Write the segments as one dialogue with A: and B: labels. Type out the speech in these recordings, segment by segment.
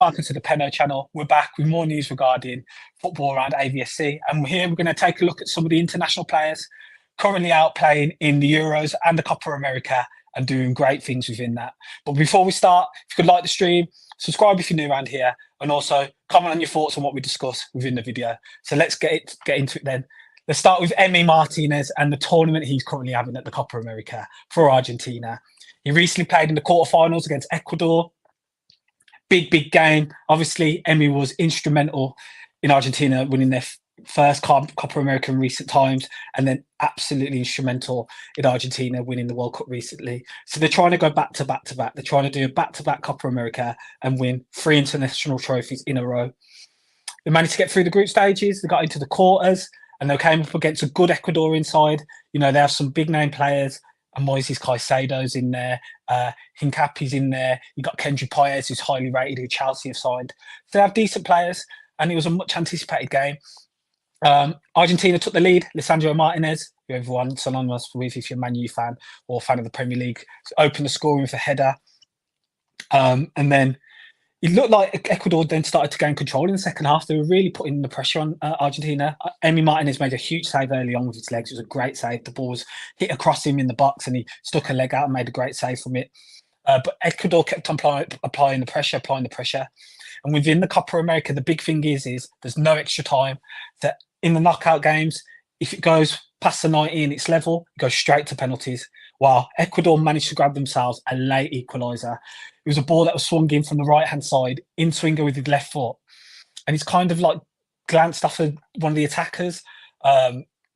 A: Welcome to the Penno channel. We're back with more news regarding football around AVSC, and here we're going to take a look at some of the international players currently out playing in the Euros and the Copa America and doing great things within that. But before we start, if you could like the stream, subscribe if you're new around here, and also comment on your thoughts on what we discuss within the video. So let's get into it then. Let's start with Emi Martinez and the tournament he's currently having at the Copa America for Argentina. He recently played in the quarterfinals against Ecuador. Big game. Obviously, Emi was instrumental in Argentina winning their first Copa America in recent times, and then absolutely instrumental in Argentina winning the World Cup recently. So they're trying to go back to back to back. They're trying to do a back-to-back Copa America and win 3 international trophies in a row. They managed to get through the group stages. They got into the quarters, and they came up against a good Ecuadorian side. You know, they have some big-name players. And Moises Caicedo's in there, Hincapi's in there. You got Kendry Paez, who's highly rated, who Chelsea have signed. So they have decent players, and it was a much anticipated game. Argentina took the lead. Lisandro Martinez, who everyone's synonymous with if you're a Man U fan or fan of the Premier League, opened the scoring with a header. And then it looked like Ecuador then started to gain control in the second half. They were really putting the pressure on Argentina. Emi Martinez made a huge save early on with his legs. It was a great save. The ball was hit across him in the box and he stuck a leg out and made a great save from it. But Ecuador kept on applying the pressure. And within the Copa America, the big thing is there's no extra time. That in the knockout games, if it goes past the 90 and it's level, it goes straight to penalties. While Ecuador managed to grab themselves a late equaliser. It was a ball that was swung in from the right-hand side, in swinger with his left foot. And it's kind of like glanced off of one of the attackers.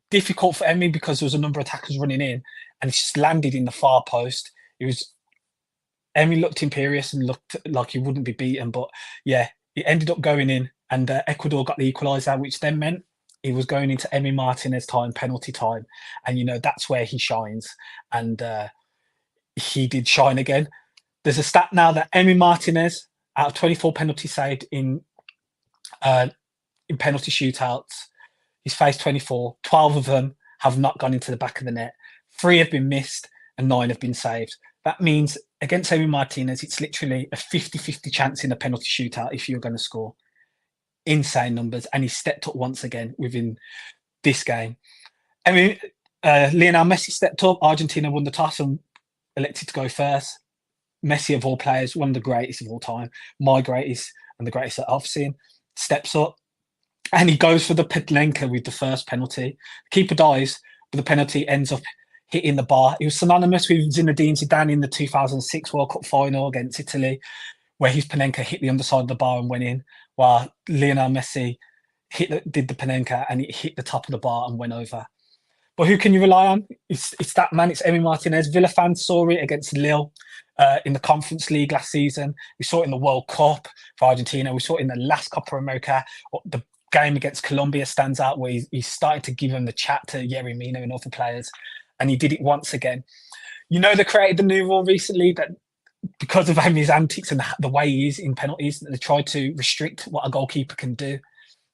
A: Difficult for Emi because there was a number of attackers running in, and it's just landed in the far post. Emi looked imperious and looked like he wouldn't be beaten. But yeah, it ended up going in, and Ecuador got the equaliser, which then meant he was going into Emi Martinez time, penalty time. And, you know, that's where he shines. And he did shine again. There's a stat now that Emi Martinez, out of 24 penalties saved in penalty shootouts, he's faced 24. 12 of them have not gone into the back of the net. 3 have been missed and 9 have been saved. That means against Emi Martinez, it's literally a 50-50 chance in a penalty shootout if you're going to score. Insane numbers, and he stepped up once again within this game. I mean, Lionel Messi stepped up. Argentina won the toss and elected to go first. Messi, of all players, one of the greatest of all time, my greatest and the greatest that I've seen, steps up and he goes for the Penalty with the first penalty. The keeper dives, but the penalty ends up hitting the bar. It was synonymous with Zinedine Zidane in the 2006 World Cup final against Italy, where his Penalty hit the underside of the bar and went in, while Lionel Messi did the Penalty and it hit the top of the bar and went over. But who can you rely on? It's that man. It's Emi Martinez. Villa fans saw it against Lille in the Conference League last season. We saw it in the World Cup for Argentina. We saw it in the last Copa America. The game against Colombia stands out where he's started to give him the chat to Yerry Mina and other players. And he did it once again. You know, they created the new rule recently that because of his antics and the way he is in penalties, they tried to restrict what a goalkeeper can do.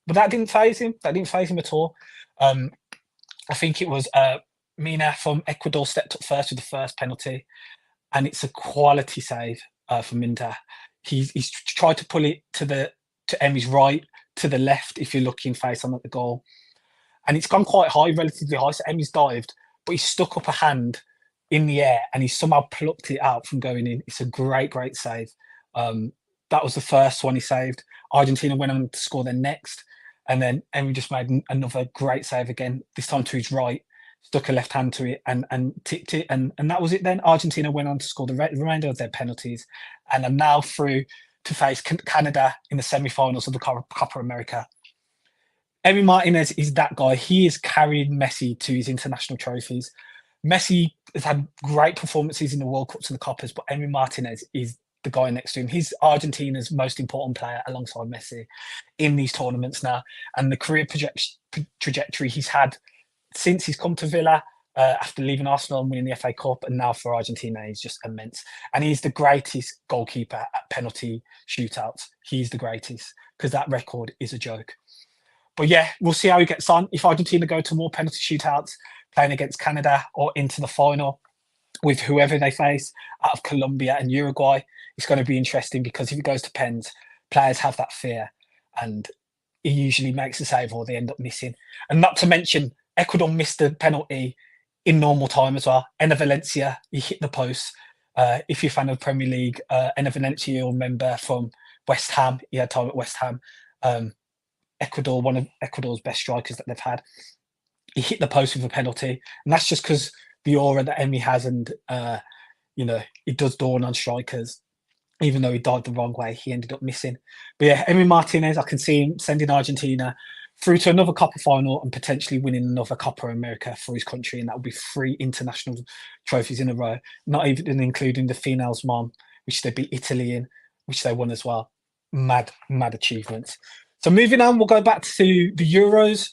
A: But that didn't faze him. That didn't faze him at all. I think it was Mina from Ecuador stepped up first with the first penalty, and it's a quality save from Minda. He's tried to pull it to Emi's right, to the left, if you're looking face on at the goal. And it's gone quite high, relatively high, so Emi's dived, but he stuck up a hand in the air and he somehow plucked it out from going in. It's a great save. That was the first one he saved. Argentina went on to score their next. And then Emi just made another great save again, this time to his right, stuck a left hand to it and tipped it. And that was it then. Argentina went on to score the remainder of their penalties and are now through to face Canada in the semi-finals of the Copa America. Emi Martinez is that guy. He is carrying Messi to his international trophies. Messi has had great performances in the World Cups and the Copas, but Emi Martinez is the guy next to him. He's Argentina's most important player alongside Messi in these tournaments now. And the career trajectory he's had since he's come to Villa after leaving Arsenal and winning the FA Cup, and now for Argentina, he's just immense. And he's the greatest goalkeeper at penalty shootouts. He's the greatest because that record is a joke. But yeah, we'll see how he gets on. If Argentina go to more penalty shootouts, playing against Canada or into the final with whoever they face out of Colombia and Uruguay, it's going to be interesting because if it goes to pens, players have that fear, and he usually makes a save or they end up missing. And not to mention, Ecuador missed a penalty in normal time as well. Enner Valencia, he hit the post. If you're a fan of Premier League, Enner Valencia, you'll remember from West Ham. He had time at West Ham. Ecuador, one of Ecuador's best strikers that they've had. He hit the post with a penalty, and that's just because the aura that Emi has, and it does dawn on strikers. Even though he died the wrong way, he ended up missing. But yeah, Emi Martinez, I can see him sending Argentina through to another Copa final and potentially winning another Copa America for his country, and that would be 3 international trophies in a row, not even including the finals mom, which they beat Italy in, which they won as well. Mad achievements. So moving on, we'll go back to the Euros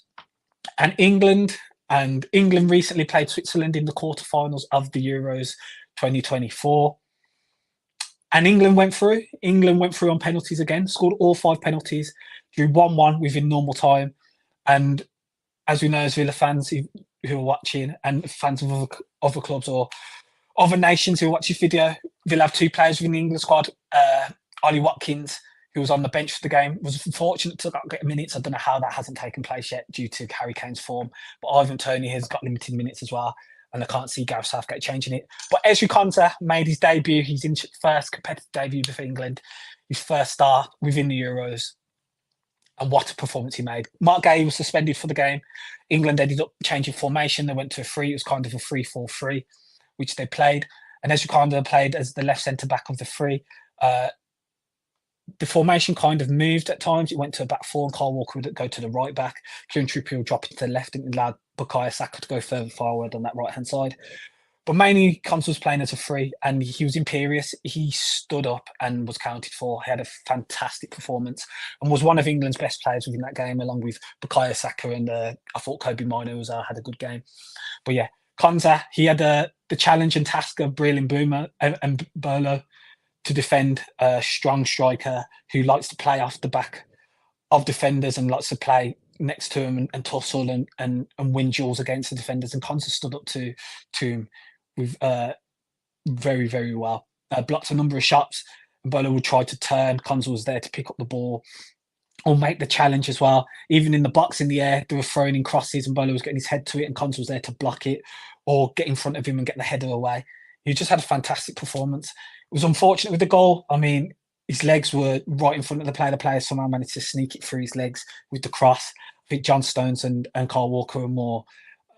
A: and England. And England recently played Switzerland in the quarterfinals of the Euros 2024. And England went through. England went through on penalties again, scored all 5 penalties, drew 1-1 within normal time. And as we know, as Villa fans who are watching, and fans of other clubs or other nations who watch this video, Villa have 2 players within the England squad. Ollie Watkins, who was on the bench for the game, was fortunate to get minutes. I don't know how that hasn't taken place yet due to Harry Kane's form. But Ivan Toney has got limited minutes as well, and I can't see Gareth Southgate changing it. But Ezri Konsa made his debut. He's in first competitive debut for England, his first start within the Euros. And what a performance he made. Marc Guehi was suspended for the game. England ended up changing formation. They went to a 3. It was kind of a 3-4-3, which they played. And Ezri Konsa played as the left centre-back of the 3. The formation kind of moved at times. It went to a back 4, and Kyle Walker would go to the right back. Kieran Trippier would drop into the left and allowed Bukayo Saka to go further forward on that right-hand side. But mainly, Konsa was playing as a 3, and he was imperious. He stood up and was counted for. He had a fantastic performance and was one of England's best players within that game, along with Bukayo Saka, and I thought Kobe Mino had a good game. But yeah, Konsa, he had the challenge and task of Breland Boomer and Bolo to defend a strong striker who likes to play off the back of defenders and likes to play next to him and tussle and win duels against the defenders. And Konsa stood up to him with very, very well. Blocked a number of shots. And Bolo would try to turn. Konsa was there to pick up the ball or make the challenge as well. Even in the box in the air, they were throwing in crosses and Bolo was getting his head to it, and Konsa was there to block it or get in front of him and get the header away. He just had a fantastic performance. It was unfortunate with the goal. I mean, his legs were right in front of the player. The player somehow managed to sneak it through his legs with the cross. I think John Stones and Kyle Walker were more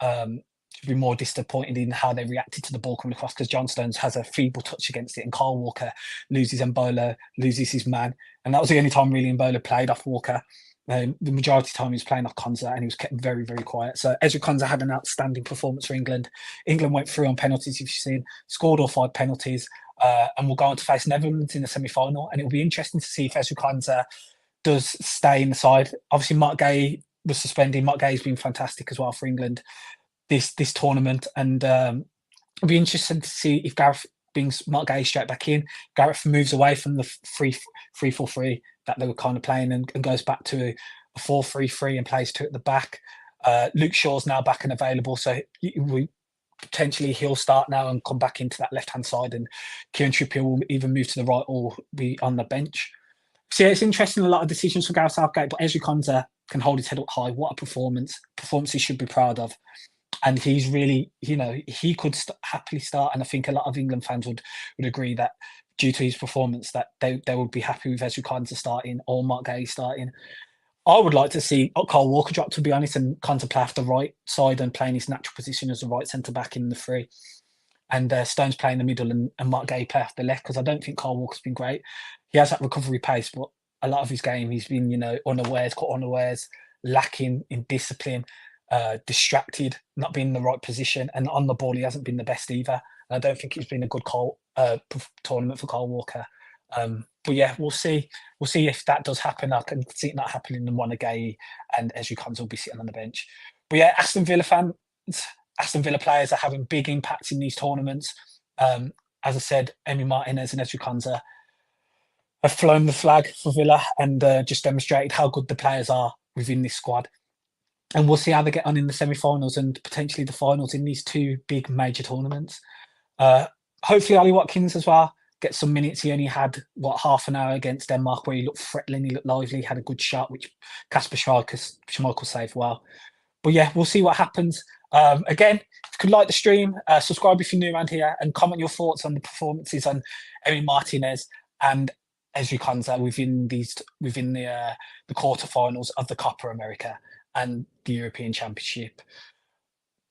A: should be more disappointed in how they reacted to the ball coming across, because John Stones has a feeble touch against it, and Kyle Walker loses Mbola, loses his man. And that was the only time really Mbola played off Walker. The majority of the time he was playing off Konsa, and he was kept very, very quiet. So Ezri Konsa had an outstanding performance for England. England went through on penalties, if you've seen, scored all 5 penalties, and we'll go on to face Netherlands in the semi-final. And it'll be interesting to see if Ezri Konsa does stay in the side. Obviously, Marc Guehi was suspended. Marc Guehi's been fantastic as well for England this tournament, and it'll be interesting to see if Gareth brings Marc Guehi straight back in. Gareth moves away from the 3-4-3 that they were kind of playing and goes back to a 4-3-3 and plays 2 at the back. Luke Shaw's now back and available, so potentially he'll start now and come back into that left-hand side, and Kieran Trippier will either move to the right or be on the bench. So yeah, it's interesting, a lot of decisions from Gareth Southgate, but Ezri Konsa can hold his head up high. What a performance he should be proud of. And he's really, he could happily start. And I think a lot of England fans would agree that due to his performance, that they would be happy with Ezri Konsa starting or Marc Guehi starting. I would like to see Kyle Walker drop, to be honest, and Konsa play off the right side and play in his natural position as a right centre-back in the 3. And Stones play in the middle and Marc Guehi play off the left, because I don't think Kyle Walker's been great. He has that recovery pace, but a lot of his game, he's been, caught unawares, lacking in discipline, distracted, not being in the right position, and on the ball he hasn't been the best either. And I don't think it's been a good tournament for Kyle Walker. But yeah, we'll see if that does happen. I can see it not happening in one of Guehi, and Ezri Konsa will be sitting on the bench. But yeah, Aston Villa fans, Aston Villa players are having big impacts in these tournaments. As I said, Emi Martinez and Ezri Konsa have flown the flag for Villa and just demonstrated how good the players are within this squad. And we'll see how they get on in the semi-finals and potentially the finals in these 2 big major tournaments. Hopefully Ollie Watkins as well get some minutes. He only had, what, half an hour against Denmark where he looked threatening, he looked lively, he had a good shot, which Kasper Schmeichel saved well. But yeah, we'll see what happens. Again, if you could like the stream, subscribe if you're new around here, and comment your thoughts on the performances on Emi Martinez and Ezri Konsa within the quarterfinals of the Copa America and the European Championship.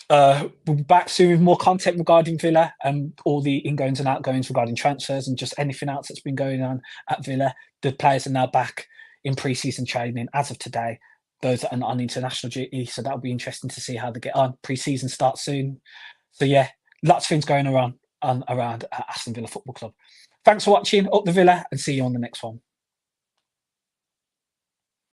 A: We'll be back soon with more content regarding Villa and all the ingoings and outgoings regarding transfers and just anything else that's been going on at Villa. The players are now back in pre-season training as of today. Those that are on international duty, so that'll be interesting to see how they get on. Pre-season starts soon. So yeah, lots of things going around at Aston Villa Football Club. Thanks for watching. Up the Villa, and see you on the next one.